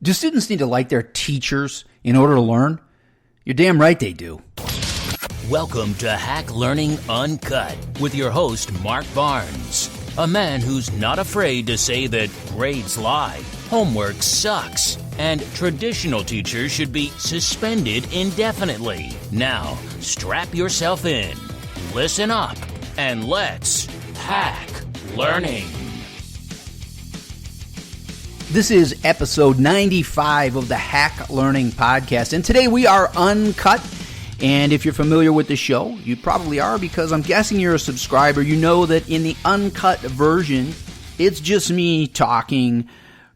Do students need to like their teachers in order to learn? You're damn right they do. Welcome to Hack Learning Uncut with your host, Mark Barnes, a man who's not afraid to say that grades lie, homework sucks, and traditional teachers should be suspended indefinitely. Now, strap yourself in, listen up, and let's hack learning. This is episode 95 of the Hack Learning Podcast, and today we are uncut. And if you're familiar with the show, you probably are because I'm guessing you're a subscriber. You know that in the uncut version, it's just me talking,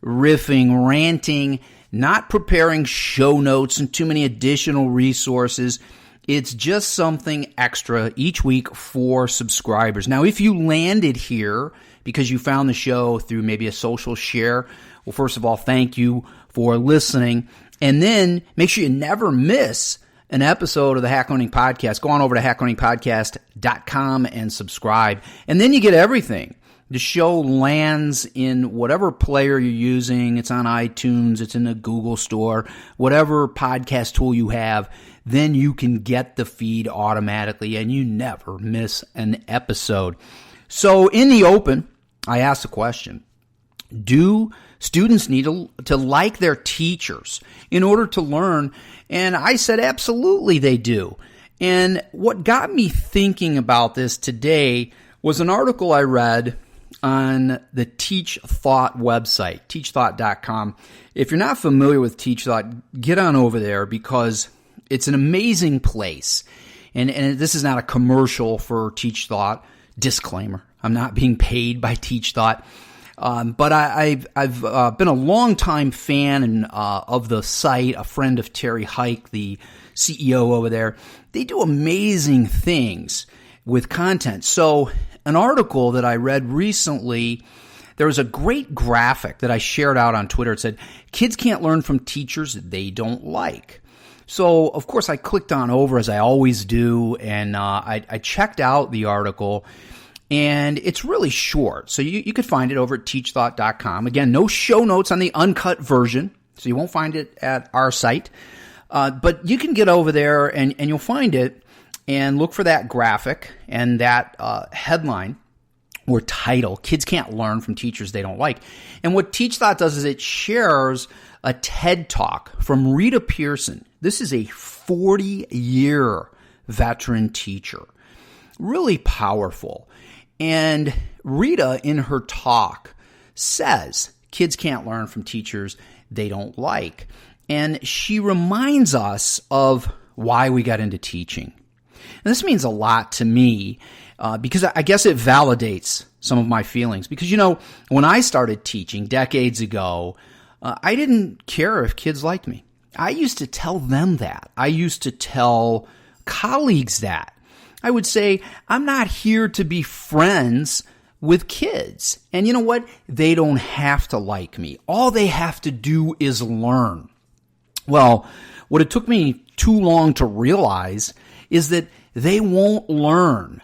riffing, ranting, not preparing show notes and too many additional resources. It's just something extra each week for subscribers. Now, if you landed here because you found the show through maybe a social share, well, first of all, thank you for listening. And then make sure you never miss an episode of the Hack Learning Podcast. Go on over to hacklearningpodcast.com and subscribe. And then you get everything. The show lands in whatever player you're using. It's on iTunes. It's in the Google Store. Whatever podcast tool you have, then you can get the feed automatically and you never miss an episode. So in the open, I asked a question. Do students need to like their teachers in order to learn? And I said, absolutely they do. And what got me thinking about this today was an article I read on the Teach Thought website, teachthought.com. If you're not familiar with Teach Thought, get on over there because it's an amazing place. And this is not a commercial for Teach Thought. Disclaimer, I'm not being paid by Teach Thought. But I've been a longtime fan of the site, a friend of Terry Hike, the CEO over there. They do amazing things with content. So an article that I read recently, there was a great graphic that I shared out on Twitter. It said, kids can't learn from teachers they don't like. So, of course, I clicked on over as I always do, and I checked out the article. And it's really short, so you could find it over at teachthought.com. Again, no show notes on the uncut version, so you won't find it at our site. But you can get over there and you'll find it and look for that graphic and that headline or title, Kids Can't Learn from Teachers They Don't Like. And what Teach Thought does is it shares a TED Talk from Rita Pearson. This is a 40-year veteran teacher. Really powerful. And Rita, in her talk, says kids can't learn from teachers they don't like. And she reminds us of why we got into teaching. And this means a lot to me because I guess it validates some of my feelings. Because, you know, when I started teaching decades ago, I didn't care if kids liked me. I used to tell them that. I used to tell colleagues that. I would say, I'm not here to be friends with kids. And you know what? They don't have to like me. All they have to do is learn. Well, what it took me too long to realize is that they won't learn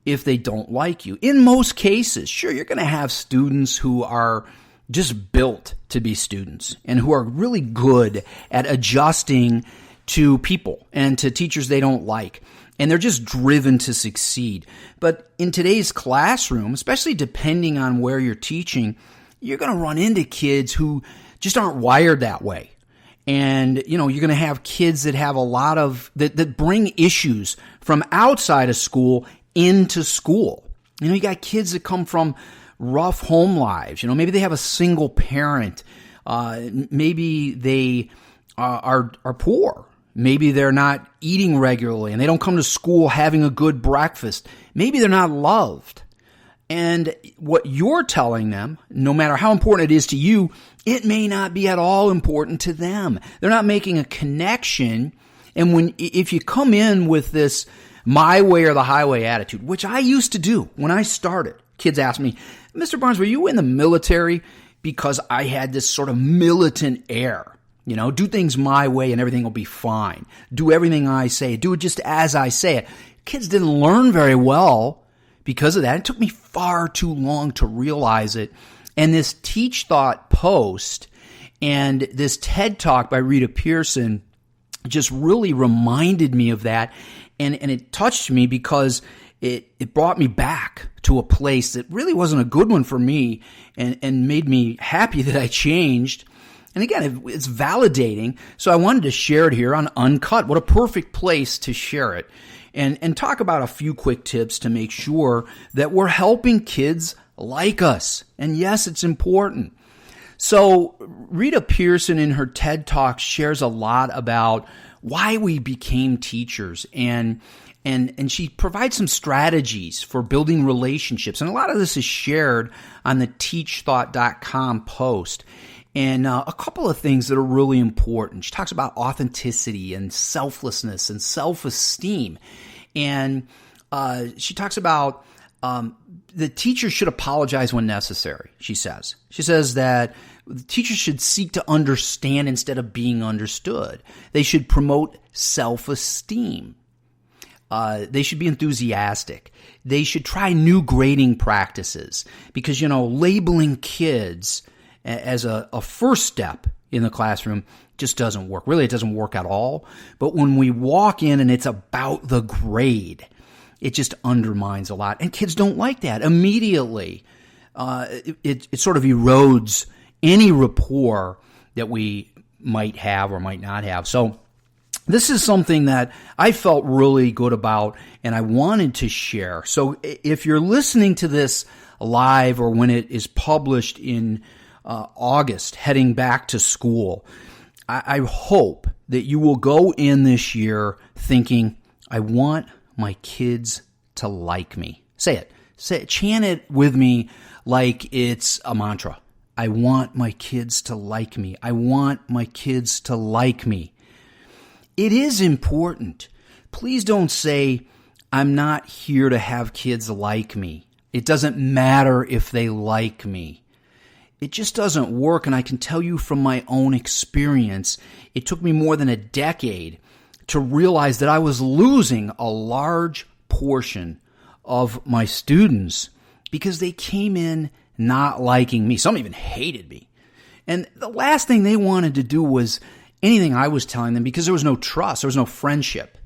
if they don't like you. In most cases, sure, you're going to have students who are just built to be students and who are really good at adjusting to people and to teachers they don't like. And they're just driven to succeed. But in today's classroom, especially depending on where you're teaching, you're going to run into kids who just aren't wired that way. And, you know, you're going to have kids that have a lot of, that bring issues from outside of school into school. You know, you got kids that come from rough home lives. You know, maybe they have a single parent. Maybe they are poor. Maybe they're not eating regularly and they don't come to school having a good breakfast. Maybe they're not loved. And what you're telling them, no matter how important it is to you, it may not be at all important to them. They're not making a connection. And if you come in with this my way or the highway attitude, which I used to do when I started, kids ask me, Mr. Barnes, were you in the military? Because I had this sort of militant air. You know, do things my way and everything will be fine. Do everything I say. Do it just as I say it. Kids didn't learn very well because of that. It took me far too long to realize it. And this Teach Thought post And this TED Talk by Rita Pearson just really reminded me of that. And it touched me because it brought me back to a place that really wasn't a good one for me and made me happy that I changed. And again, it's validating. So I wanted to share it here on Uncut. What a perfect place to share it. And talk about a few quick tips to make sure that we're helping kids like us. And yes, it's important. So Rita Pearson in her TED Talk shares a lot about why we became teachers, and she provides some strategies for building relationships. And a lot of this is shared on the teachthought.com post. And a couple of things that are really important. She talks about authenticity and selflessness and self-esteem. And she talks about the teacher should apologize when necessary, she says. She says that the teacher should seek to understand instead of being understood. They should promote self-esteem. They should be enthusiastic. They should try new grading practices because, labeling kids as a first step in the classroom just doesn't work. Really, it doesn't work at all. But when we walk in and it's about the grade, it just undermines a lot. And kids don't like that immediately. It sort of erodes any rapport that we might have or might not have. So this is something that I felt really good about and I wanted to share. So if you're listening to this live or when it is published in August, heading back to school, I hope that you will go in this year thinking, I want my kids to like me. Say it, chant it with me like it's a mantra. I want my kids to like me. I want my kids to like me. It is important. Please don't say, I'm not here to have kids like me. It doesn't matter if they like me. It just doesn't work, and I can tell you from my own experience, it took me more than a decade to realize that I was losing a large portion of my students because they came in not liking me. Some even hated me. And the last thing they wanted to do was anything I was telling them because there was no trust, there was no friendship.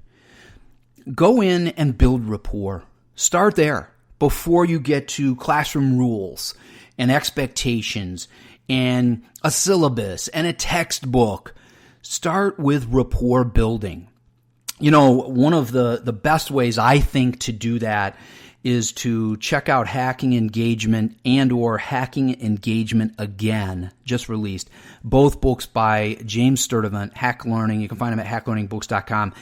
Go in and build rapport. Start there before you get to classroom rules and expectations and a syllabus and a textbook. Start with rapport building. One of the best ways I think to do that is to check out Hacking Engagement and or Hacking Engagement Again, just released. Both books by James Sturdivant, Hack Learning. You can find them at hacklearningbooks.com.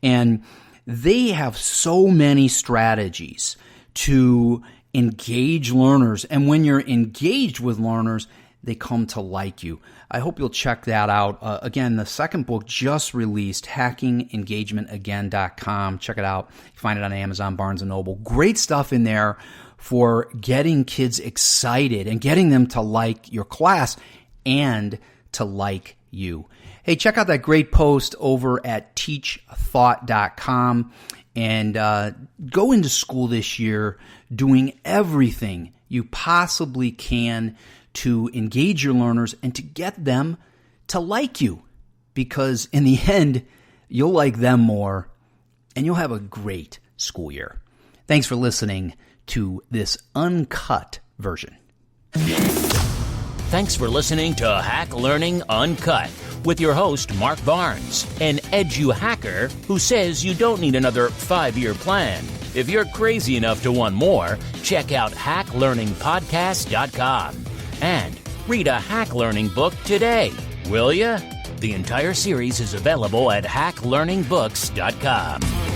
And they have so many strategies to engage learners. And when you're engaged with learners, they come to like you. I hope you'll check that out. Again, the second book just released, hackingengagementagain.com. Check it out. You find it on Amazon, Barnes & Noble. Great stuff in there for getting kids excited and getting them to like your class and to like you. Hey, check out that great post over at teachthought.com and go into school this year doing everything you possibly can to engage your learners and to get them to like you, because in the end, you'll like them more and you'll have a great school year. Thanks for listening to this uncut version. Thanks for listening to Hack Learning Uncut with your host, Mark Barnes, an edu hacker who says you don't need another 5-year plan. If you're crazy enough to want more, check out hacklearningpodcast.com. And read a Hack Learning book today, will ya? The entire series is available at hacklearningbooks.com.